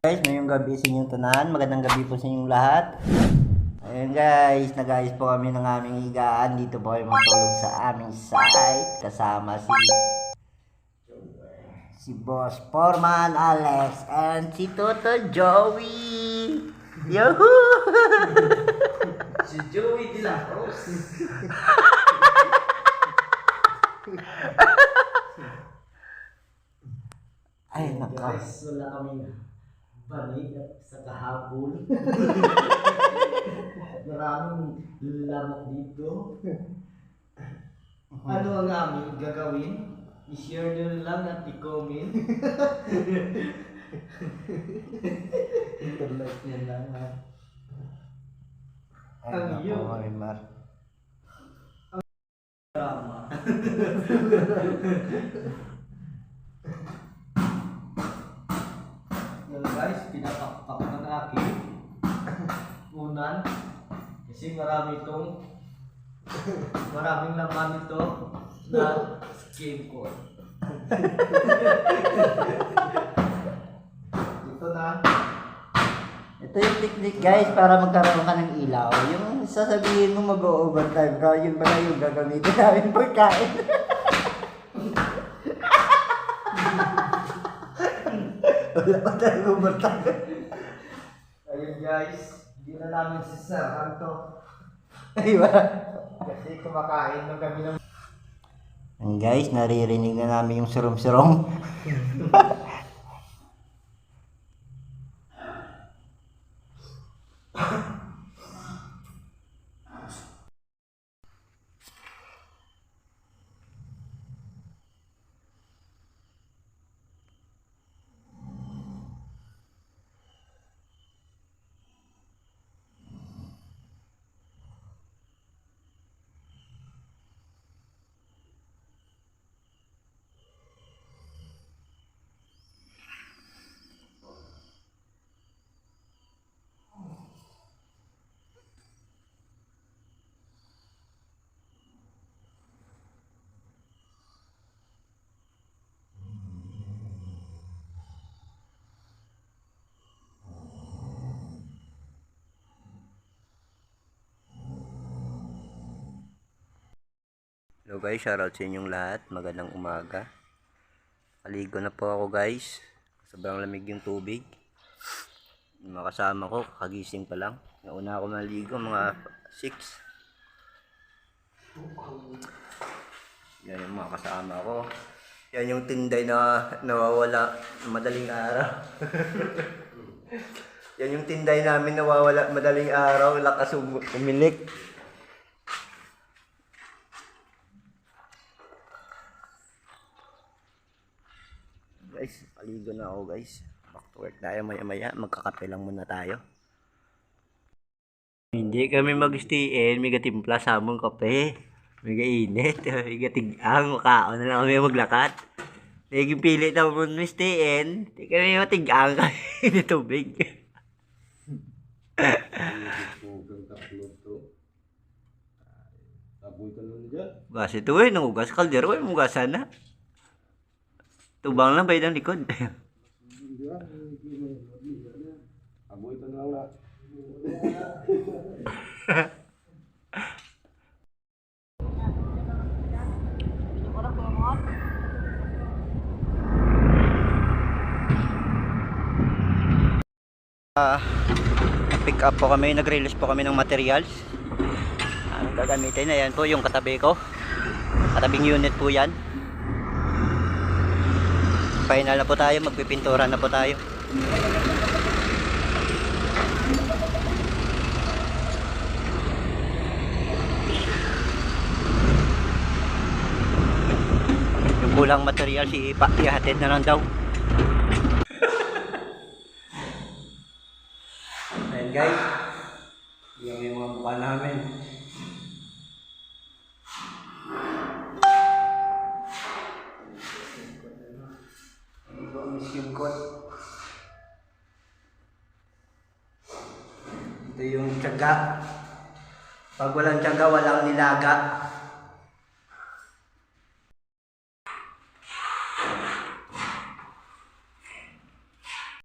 Guys, ngayong gabi sa inyong tanan. Magandang gabi po sa inyong lahat. Ayun guys, nag-ayos po kami ng aming higaan. Dito po ay matulog sa aming site. Kasama si Boss Foreman Alex and si Toto Joey. Yahoo! Si Joey de la Cruz. Ay, naka. Guys, wala kaming banig at sa kahapon. Maraming lamok dito. Ano ang aming gagawin? I-share nyo lang at i-comment. Internet nyo lang ha. Ay, Ang nako, yun. Marimar. Drama. Well guys, pinapakpak ng aking unan kasi maraming laman ito na skin core. Ito na. Ito yung technique guys para magkaroon ka ng ilaw. Yung sasabihin mo mag-overtime ka, yun pala yung gagamitin namin pagkain. Wala pa tayong overtime. Ayun guys, hindi na namin sisarahan to. Ay, wala. Kasi kumakain ng kami ng... And guys, naririnig na namin yung surong-surong. Hello guys, shoutout sa inyong lahat. Magandang umaga. Kaligo na po ako guys. Sobrang lamig yung tubig. Yung mga kasama ko, kagising pa lang. Nauna ako maligo, mga 6. Yan yung mga kasama ko. Yan yung tinday na nawawala madaling araw. Yan yung tinday namin nawawala madaling araw. Lakas umilik. Guys, paligo na ako guys. Back to work tayo maya-maya. Magkakape lang muna tayo. Hindi kami mag-stay in. May gatimpla sa among kape. May gainit. May gatigang. Makaon na lang kami maglakat. May pili na mo stay in. Hindi kami matigang kami ni tubig. Gas ito eh. Nangugas kaldero eh. Mugasan na. Tubang lang ba yung likod? Aboy ito na lang na. Pick up po kami, nag-release po kami ng materials. Anong gagamitin? Ayan po yung katabi ko. Katabing unit po yan. Final na po tayo, magpipintura na po tayo. Yung kulang material si Ipa, ihatid na lang daw. Ayan guys, yung mga mukha namin. Ito yung tiyaga. Pag walang tiyaga, walang nilaga.